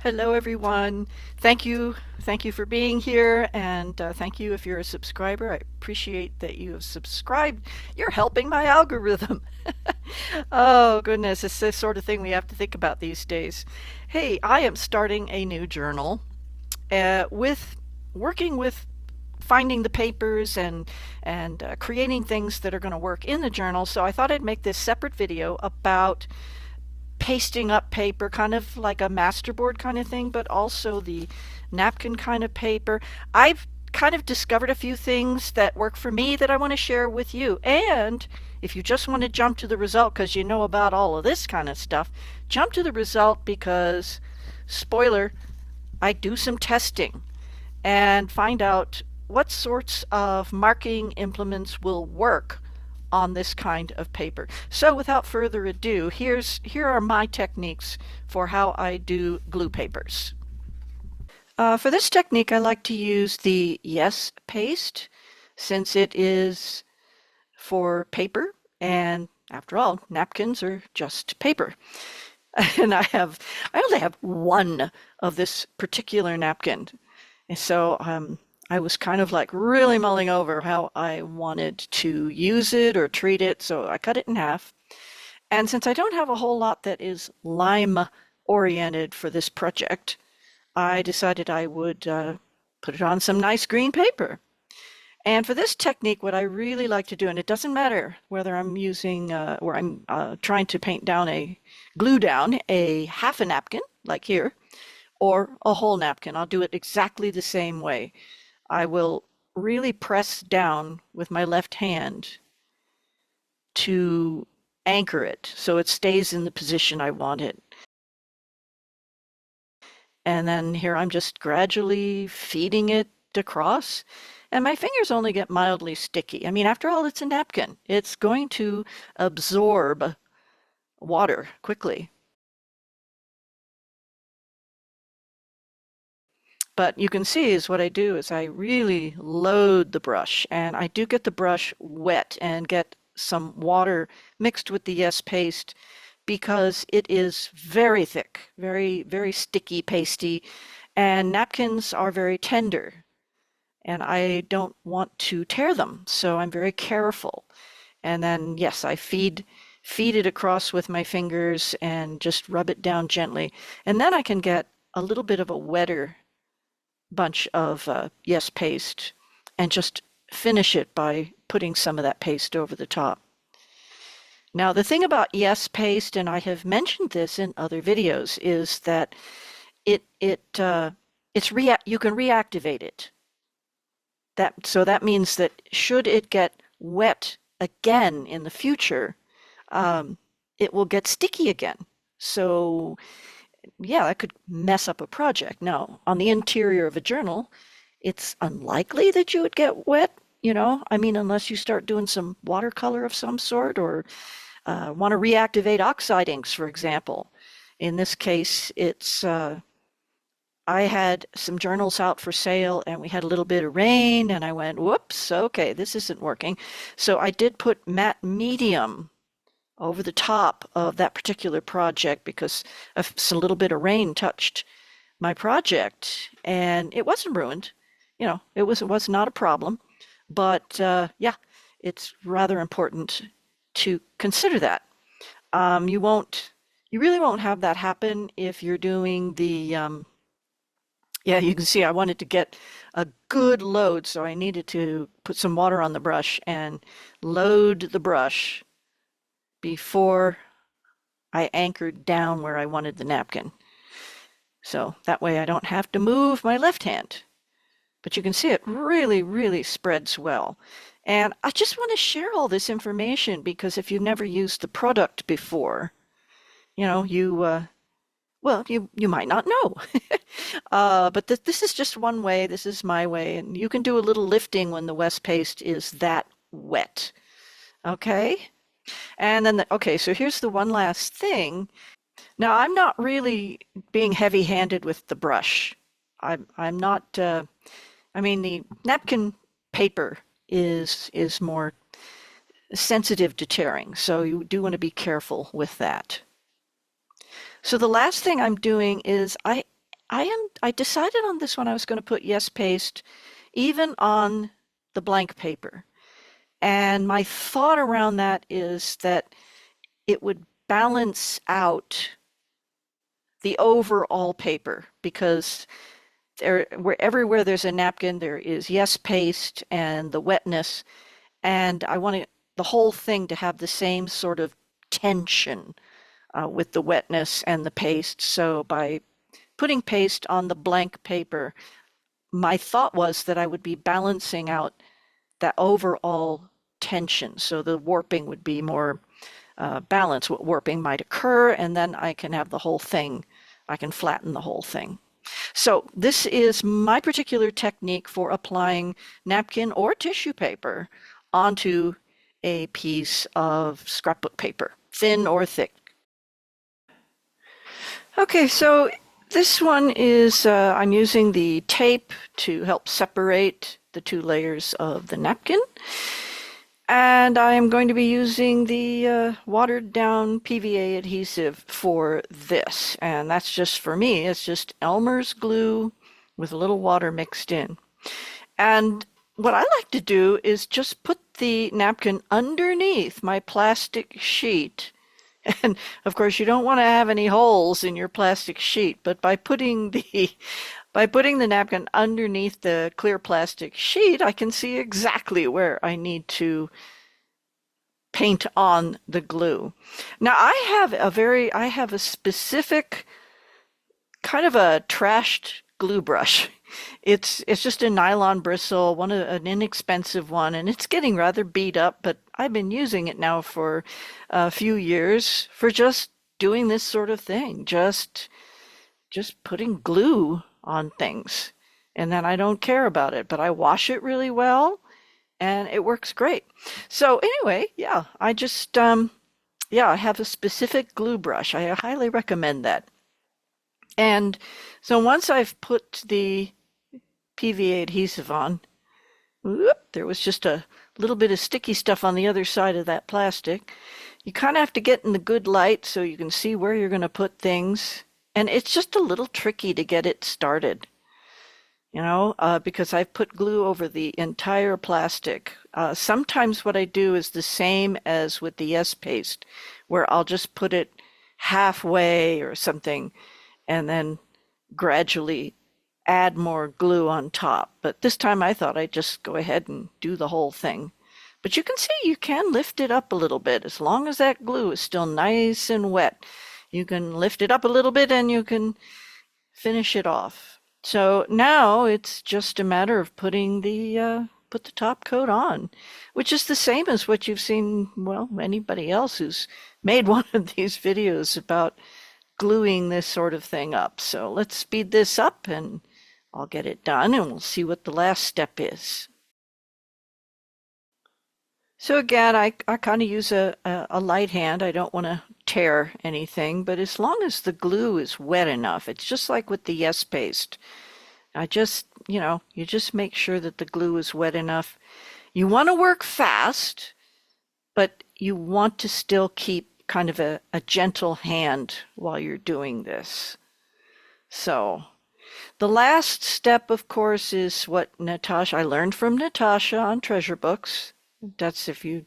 Hello, everyone. Thank you. Thank you for being here. And thank you if you're a subscriber. I appreciate that you have subscribed. You're helping my algorithm. Oh, goodness. It's the sort of thing we have to think about these days. Hey, I am starting a new journal with working with finding the papers and creating things that are going to work in the journal. So I thought I'd make this separate video about pasting up paper, kind of like a masterboard kind of thing, but also the napkin kind of paper. I've kind of discovered a few things that work for me that I want to share with you. And if you just want to jump to the result because you know about all of this kind of stuff, jump to the result because, spoiler, I do some testing and find out what sorts of marking implements will work on this kind of paper. So without further ado, here are my techniques for how I do glue papers. For this technique, I like to use the Yes paste since it is for paper, and after all, napkins are just paper. And I only have one of this particular napkin. And so I was kind of like really mulling over how I wanted to use it or treat it. So I cut it in half. And since I don't have a whole lot that is lime oriented for this project, I decided I would put it on some nice green paper. And for this technique, what I really like to do, and it doesn't matter whether I'm using or I'm trying to glue down a half a napkin, like here, or a whole napkin. I'll do it exactly the same way. I will really press down with my left hand to anchor it so it stays in the position I want it. And then here I'm just gradually feeding it across. And my fingers only get mildly sticky. I mean, after all, it's a napkin. It's going to absorb water quickly. But you can see is what I do is I really load the brush, and I do get the brush wet and get some water mixed with the Yes paste because it is very thick, very, very sticky, pasty, and napkins are very tender, and I don't want to tear them, so I'm very careful. And then, yes, I feed it across with my fingers and just rub it down gently. And then I can get a little bit of a wetter bunch of Yes paste and just finish it by putting some of that paste over the top. Now, the thing about Yes paste, and I have mentioned this in other videos, is that you can reactivate it. So that means that should it get wet again in the future, it will get sticky again. So yeah, that could mess up a project. Now, on the interior of a journal, it's unlikely that you would get wet, I mean, unless you start doing some watercolor of some sort or want to reactivate oxide inks, for example. In this case, I had some journals out for sale and we had a little bit of rain and I went, whoops, okay, this isn't working. So I did put matte medium over the top of that particular project because a little bit of rain touched my project and it wasn't ruined. It was not a problem. But yeah, it's rather important to consider that. You won't, you really won't have that happen if you're doing yeah, you can see I wanted to get a good load, so I needed to put some water on the brush and load the brush before I anchored down where I wanted the napkin. So that way I don't have to move my left hand. But you can see it really, really spreads well. And I just want to share all this information because if you've never used the product before, you might not know. But this is just one way. This is my way. And you can do a little lifting when the West paste is that wet. Okay? And then, okay, so here's the one last thing. Now, I'm not really being heavy-handed with the brush. I'm not, I mean, the napkin paper is more sensitive to tearing, so you do want to be careful with that. So the last thing I'm doing is I decided on this one I was going to put yes paste even on the blank paper. And my thought around that is that it would balance out the overall paper because everywhere there's a napkin, there is yes paste and the wetness, and I want the whole thing to have the same sort of tension with the wetness and the paste. So by putting paste on the blank paper, my thought was that I would be balancing out that overall tension. So the warping would be more balanced. What warping might occur, and then I can have the whole thing, I can flatten the whole thing. So this is my particular technique for applying napkin or tissue paper onto a piece of scrapbook paper, thin or thick. Okay, so this one is, I'm using the tape to help separate the two layers of the napkin. And I am going to be using the watered down PVA adhesive for this. And that's just for me, it's just Elmer's glue with a little water mixed in. And what I like to do is just put the napkin underneath my plastic sheet. And of course, you don't want to have any holes in your plastic sheet, but by putting the napkin underneath the clear plastic sheet, I can see exactly where I need to paint on the glue. Now I have a specific kind of a trashed glue brush. It's just a nylon bristle, an inexpensive one, and it's getting rather beat up, but I've been using it now for a few years for just doing this sort of thing, just putting glue on things. And then I don't care about it, but I wash it really well and it works great. So anyway, yeah, I have a specific glue brush. I highly recommend that. And so once I've put the PVA adhesive on, whoop, there was just a little bit of sticky stuff on the other side of that plastic. You kind of have to get in the good light so you can see where you're going to put things. And it's just a little tricky to get it started, because I've put glue over the entire plastic. Sometimes what I do is the same as with the yes paste, where I'll just put it halfway or something and then gradually add more glue on top. But this time I thought I'd just go ahead and do the whole thing. But you can see you can lift it up a little bit as long as that glue is still nice and wet. You can lift it up a little bit and you can finish it off. So now it's just a matter of putting put the top coat on, which is the same as what you've seen, well, anybody else who's made one of these videos about gluing this sort of thing up. So let's speed this up and I'll get it done and we'll see what the last step is. So again, I kind of use a light hand. I don't want to tear anything, but as long as the glue is wet enough, it's just like with the yes paste. You just make sure that the glue is wet enough. You want to work fast, but you want to still keep kind of a gentle hand while you're doing this. So the last step, of course, is what I learned from Natasha on Treasure Books. That's if you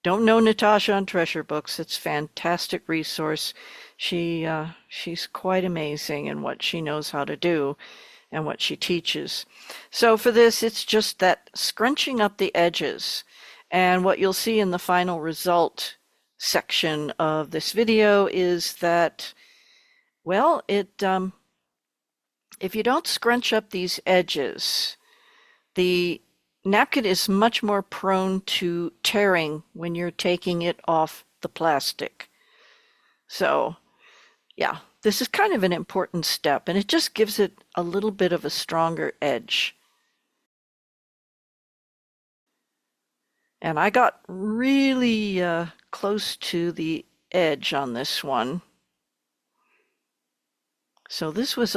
don't know Natasha on Treasure Books, it's a fantastic resource. She's quite amazing in what she knows how to do and what she teaches. So for this, it's just that scrunching up the edges. And what you'll see in the final result section of this video is that, well, if you don't scrunch up these edges, the napkin is much more prone to tearing when you're taking it off the plastic. So, yeah, this is kind of an important step, and it just gives it a little bit of a stronger edge. And I got really close to the edge on this one. So this was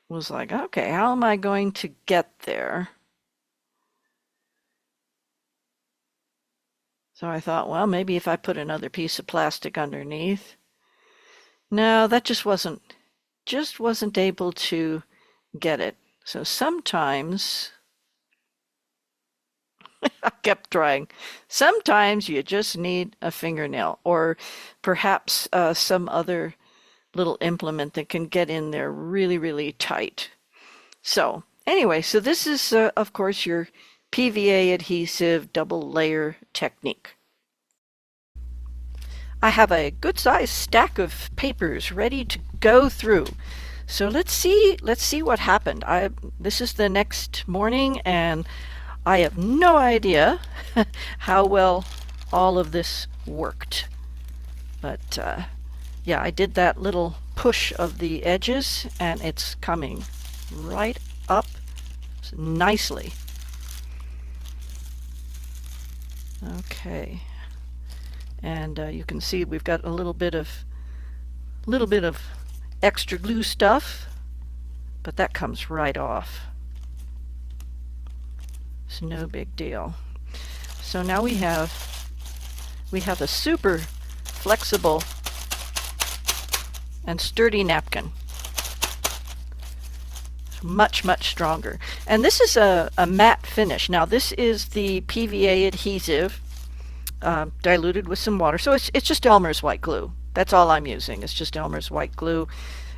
was like, okay, how am I going to get there? So I thought, well, maybe if I put another piece of plastic underneath. No, that just wasn't just wasn't able to get it. So sometimes I kept trying. Sometimes you just need a fingernail or perhaps some other little implement that can get in there really, really tight. So anyway, so this is, of course, your PVA adhesive double layer technique. I have a good sized stack of papers ready to go through. So let's see what happened. This is the next morning and I have no idea how well all of this worked. But yeah, I did that little push of the edges and it's coming right up nicely. Okay. And you can see we've got a little bit of extra glue stuff, but that comes right off. It's no big deal. So now we have a super flexible and sturdy napkin. Much, much stronger. And this is a matte finish. Now this is the PVA adhesive diluted with some water. So it's just Elmer's white glue. That's all I'm using. It's just Elmer's white glue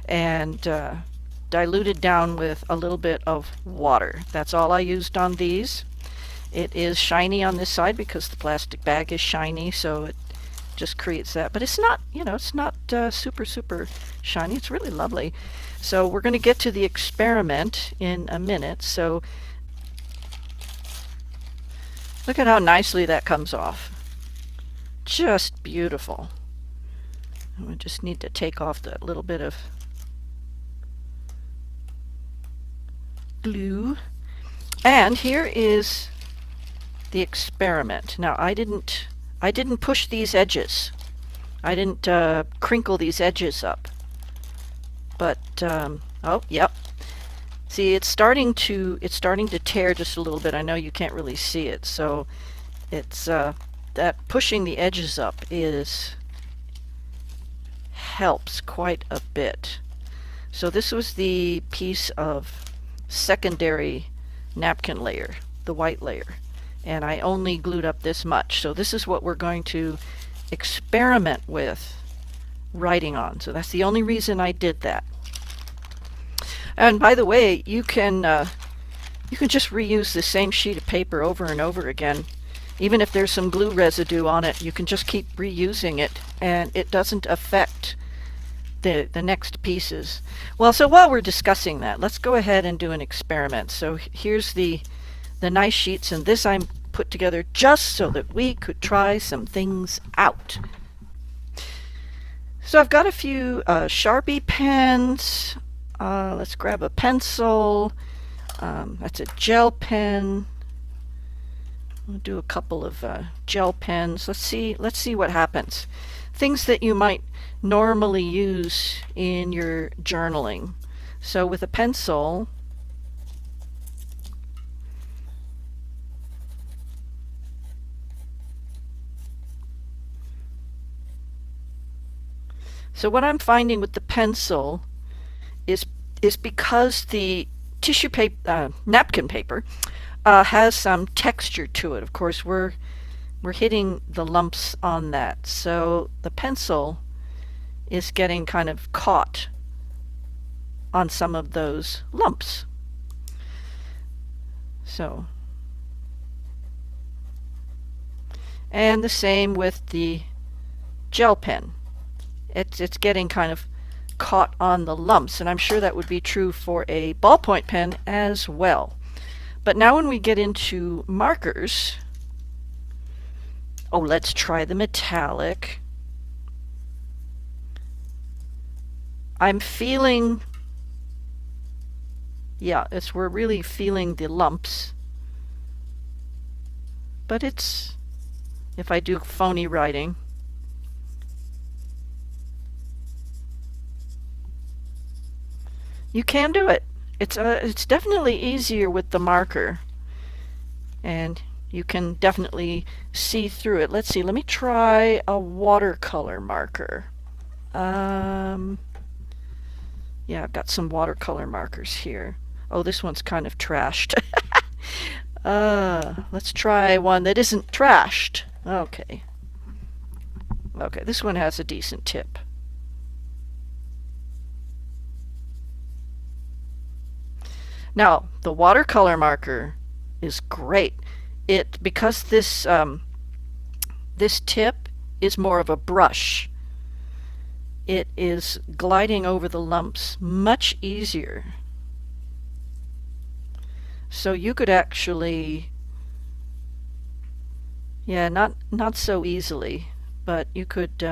and diluted down with a little bit of water. That's all I used on these. It is shiny on this side because the plastic bag is shiny, so it just creates that. But it's not, it's not super, super shiny. It's really lovely. So we're going to get to the experiment in a minute. So look at how nicely that comes off. Just beautiful. We just need to take off the little bit of glue. And here is the experiment. Now I didn't push these edges. I didn't crinkle these edges up. But oh, yep. See, it's starting to tear just a little bit. I know you can't really see it. So it's that pushing the edges up helps quite a bit. So this was the piece of secondary napkin layer, the white layer, and I only glued up this much. So this is what we're going to experiment with writing on. So that's the only reason I did that. And by the way, you can just reuse the same sheet of paper over and over again. Even if there's some glue residue on it, you can just keep reusing it and it doesn't affect the next pieces. Well, so while we're discussing that, let's go ahead and do an experiment. So here's the nice sheets, and this I put together just so that we could try some things out. So I've got a few Sharpie pens. Let's grab a pencil. That's a gel pen. We'll do a couple of gel pens. Let's see what happens. Things that you might normally use in your journaling. So with a pencil, so what I'm finding with the pencil is because the tissue paper, napkin paper, has some texture to it. Of course, we're hitting the lumps on that, so the pencil is getting kind of caught on some of those lumps. So, and the same with the gel pen. It's getting kind of caught on the lumps, and I'm sure that would be true for a ballpoint pen as well. But now when we get into markers, oh, let's try the metallic. I'm feeling, yeah, we're really feeling the lumps. But it's, if I do phony writing, you can do it. It's definitely easier with the marker, and you can definitely see through it. Let's see, let me try a watercolor marker. Yeah, I've got some watercolor markers here. Oh, this one's kind of trashed. Let's try one that isn't trashed. Okay. Okay, this one has a decent tip. Now, the watercolor marker is great. Because this tip is more of a brush. It is gliding over the lumps much easier. So you could actually, yeah, not so easily, but you could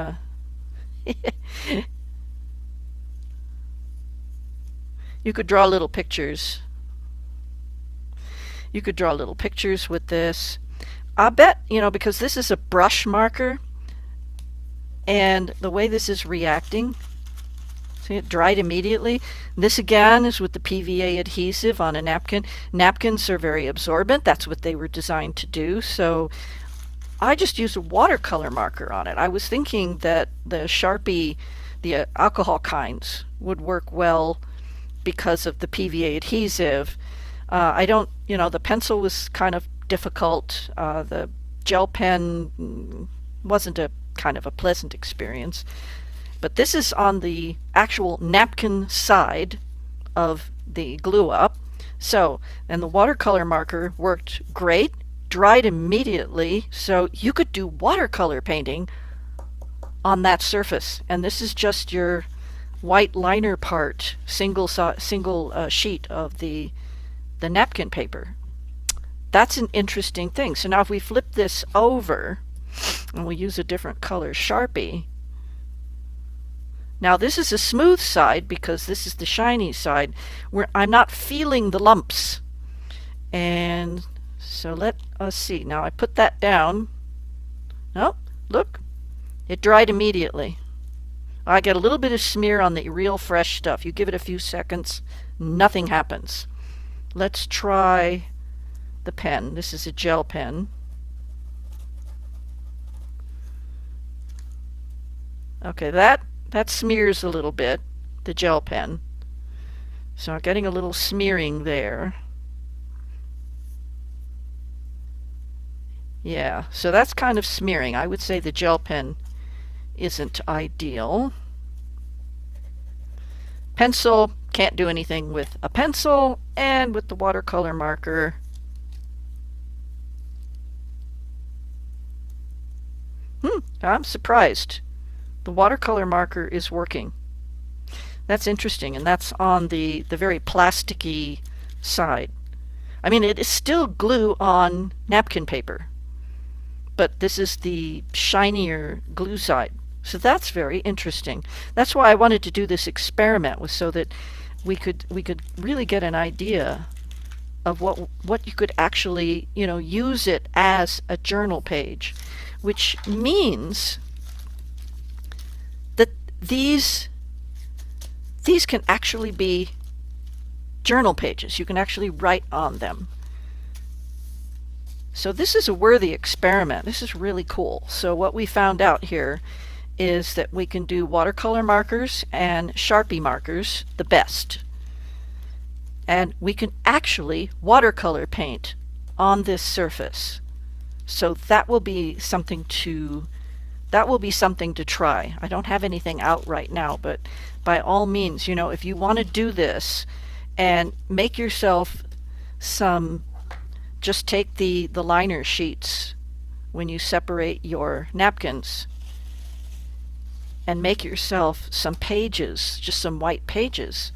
you could draw little pictures. You could draw little pictures with this. I bet, because this is a brush marker, and the way this is reacting, see, it dried immediately. This again is with the PVA adhesive on a napkin. Napkins are very absorbent. That's what they were designed to do. So I just used a watercolor marker on it. I was thinking that the Sharpie, the alcohol kinds, would work well because of the PVA adhesive. I don't, the pencil was kind of difficult. The gel pen wasn't a kind of a pleasant experience. But this is on the actual napkin side of the glue up. So, and the watercolor marker worked great, dried immediately, so you could do watercolor painting on that surface. And this is just your white liner part, single sheet of the napkin paper. That's an interesting thing. So now if we flip this over and we use a different color Sharpie, now this is a smooth side because this is the shiny side where I'm not feeling the lumps. And so let us see. Now I put that down. Oh, look, it dried immediately. I get a little bit of smear on the real fresh stuff. You give it a few seconds, nothing happens. Let's try the pen. This is a gel pen. Okay, that smears a little bit, the gel pen. So I'm getting a little smearing there. Yeah, so that's kind of smearing. I would say the gel pen isn't ideal. Pencil, can't do anything with a pencil, and with the watercolor marker, I'm surprised. The watercolor marker is working. That's interesting, and that's on the very plasticky side. I mean, it is still glue on napkin paper, but this is the shinier glue side. So that's very interesting. That's why I wanted to do this experiment, was so that we could really get an idea of what you could actually, use it as a journal page, which means that these can actually be journal pages. You can actually write on them. So this is a worthy experiment. This is really cool. So what we found out here is that we can do watercolor markers and Sharpie markers the best. And we can actually watercolor paint on this surface. So that will be something to try. I don't have anything out right now, but by all means, if you want to do this and make yourself some, just take the liner sheets when you separate your napkins and make yourself some pages, just some white pages.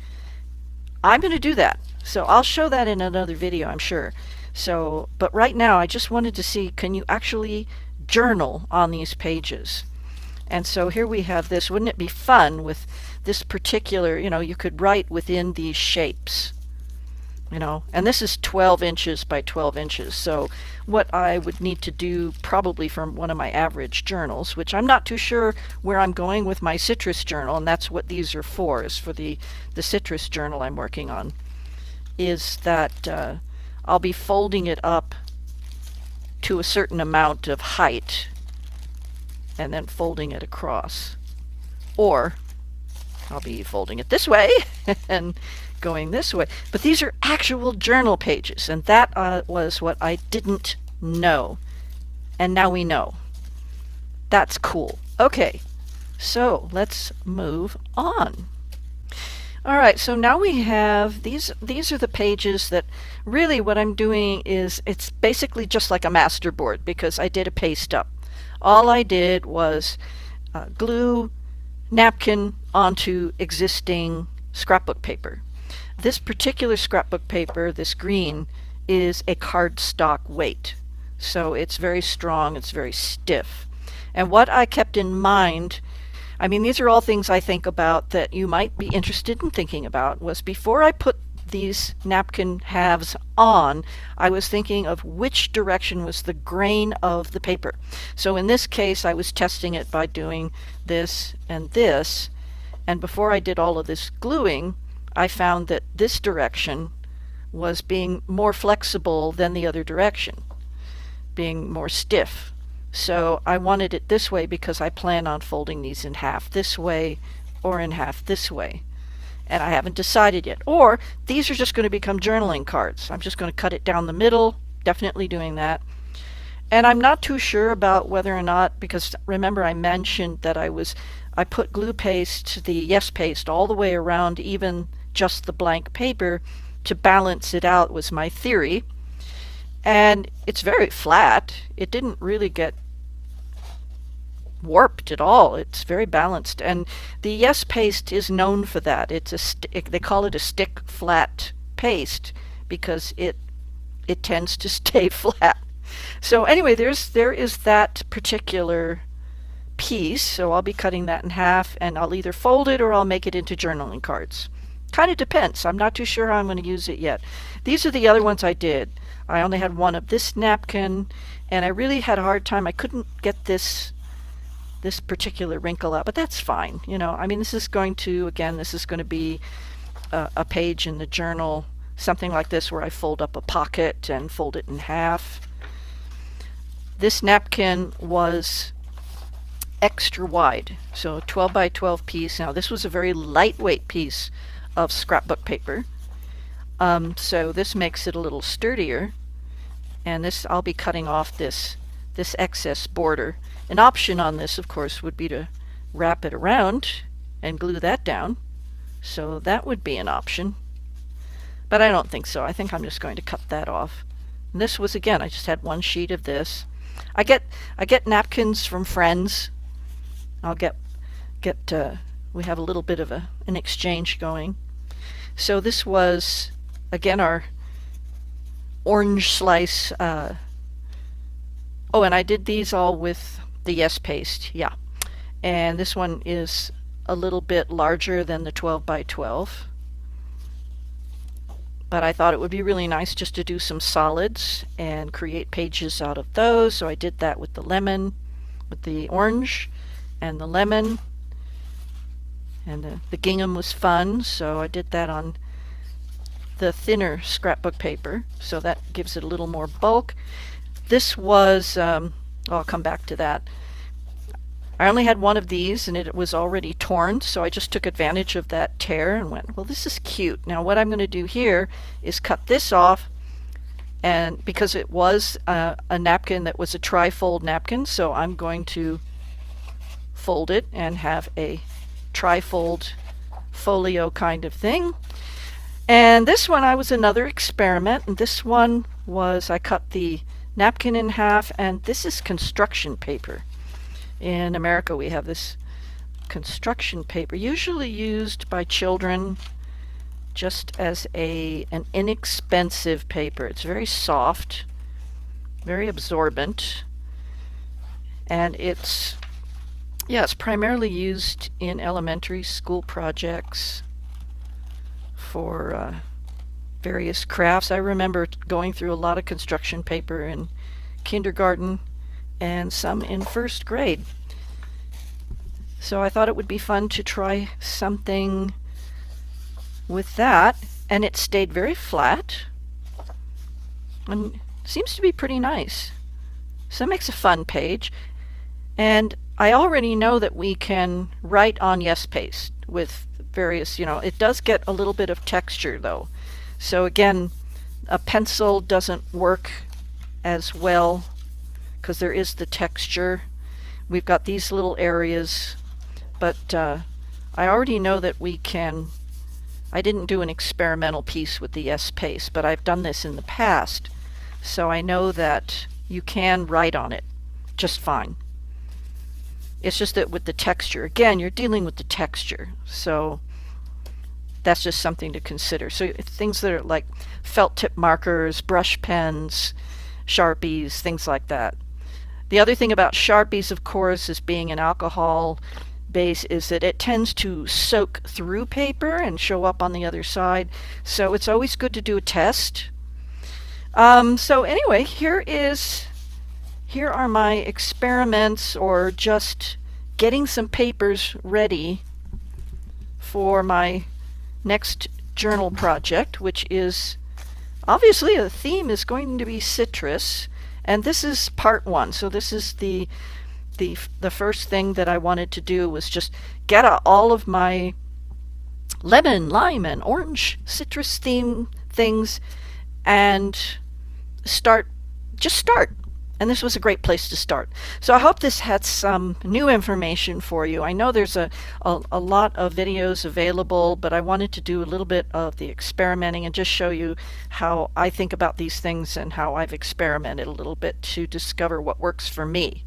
I'm going to do that. So I'll show that in another video, I'm sure. So, but right now I just wanted to see, can you actually journal on these pages? And so here we have this. Wouldn't it be fun with this particular, you could write within these shapes, and this is 12 inches by 12 inches. So what I would need to do, probably from one of my average journals, which I'm not too sure where I'm going with my citrus journal, and that's what these are for, is for the citrus journal I'm working on, is that I'll be folding it up to a certain amount of height and then folding it across. Or I'll be folding it this way and going this way. But these are actual journal pages, and that was what I didn't know. And now we know. That's cool. Okay, so let's move on. All right, so now we have these are the pages that really what I'm doing is it's basically just like a masterboard because I did a paste up. All I did was glue napkin onto existing scrapbook paper. This particular scrapbook paper, this green, is a cardstock weight. So it's very strong, it's very stiff. And what I kept in mind, I mean, these are all things I think about that you might be interested in thinking about, was before I put these napkin halves on, I was thinking of which direction was the grain of the paper. So in this case, I was testing it by doing this, and before I did all of this gluing, I found that this direction was being more flexible than the other direction, being more stiff. So I wanted it this way because I plan on folding these in half this way or in half this way. And I haven't decided yet. Or these are just going to become journaling cards. I'm just going to cut it down the middle, definitely doing that. And I'm not too sure about whether or not, because remember I mentioned that I put glue paste, the Yes Paste, all the way around even just the blank paper to balance it out was my theory. And it's very flat. It didn't really get warped at all. It's very balanced, and the Yes Paste is known for that. They call it a stick flat paste because it tends to stay flat. So anyway, there is that particular piece. So I'll be cutting that in half, and I'll either fold it or I'll make it into journaling cards. Kind of depends. I'm not too sure how I'm going to use it yet. These are the other ones I did. I only had one of this napkin, and I really had a hard time. I couldn't get this particular wrinkle out, but that's fine. You know, I mean, this is going to be a page in the journal, something like this where I fold up a pocket and fold it in half. This napkin was extra wide, so 12 by 12 piece. Now this was a very lightweight piece of scrapbook paper, so this makes it a little sturdier. And this, I'll be cutting off this excess border. An option on this, of course, would be to wrap it around and glue that down. So that would be an option. But I don't think so. I think I'm just going to cut that off. And this was, again, I just had one sheet of this. I get napkins from friends. I'll get we have a little bit of an exchange going. So this was, again, our orange slice. Oh, and I did these all with the Yes Paste, yeah. And this one is a little bit larger than the 12 by 12. But I thought it would be really nice just to do some solids and create pages out of those. So I did that with the lemon, with the orange and the lemon. And the gingham was fun, so I did that on the thinner scrapbook paper. So that gives it a little more bulk. This was, I'll come back to that. I only had one of these and it was already torn, so I just took advantage of that tear and went, well, this is cute. Now what I'm going to do here is cut this off, and because it was a napkin that was a tri-fold napkin, so I'm going to fold it and have a tri-fold folio kind of thing. And this one was another experiment, and this one was, I cut the napkin in half, and this is construction paper. In America we have this construction paper, usually used by children just as an inexpensive paper. It's very soft, very absorbent, and it's primarily used in elementary school projects for various crafts. I remember going through a lot of construction paper in kindergarten and some in first grade. So I thought it would be fun to try something with that, and it stayed very flat and seems to be pretty nice. So that makes a fun page. And I already know that we can write on Yes Paste with various, it does get a little bit of texture though. So again, a pencil doesn't work as well because there is the texture. We've got these little areas, but I already know that we can. I didn't do an experimental piece with the S paste, but I've done this in the past, so I know that you can write on it just fine. It's just that with the texture, again, you're dealing with the texture, so that's just something to consider. So things that are like felt tip markers, brush pens, Sharpies, things like that. The other thing about Sharpies, of course, is being an alcohol base, is that it tends to soak through paper and show up on the other side. So it's always good to do a test. So anyway, here are my experiments, or just getting some papers ready for my next journal project, which is obviously a theme is going to be citrus, and this is part one. So this is the first thing that I wanted to do was just get out all of my lemon, lime, and orange citrus theme things and start. And this was a great place to start. So I hope this had some new information for you. I know there's a lot of videos available, but I wanted to do a little bit of the experimenting and just show you how I think about these things and how I've experimented a little bit to discover what works for me.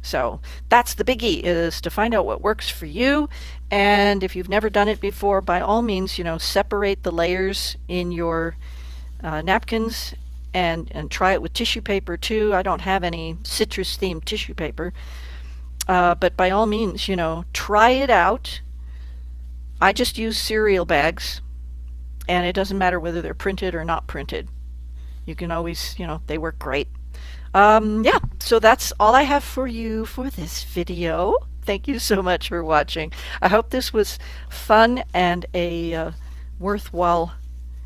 So that's the biggie, is to find out what works for you. And if you've never done it before, by all means, separate the layers in your napkins and try it with tissue paper too. I don't have any citrus themed tissue paper, but by all means, try it out. I just use cereal bags, and it doesn't matter whether they're printed or not printed. You can always, they work great. Yeah, so that's all I have for you for this video. Thank you so much for watching. I hope this was fun and a worthwhile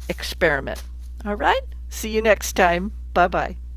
experiment. All right, see you next time. Bye-bye.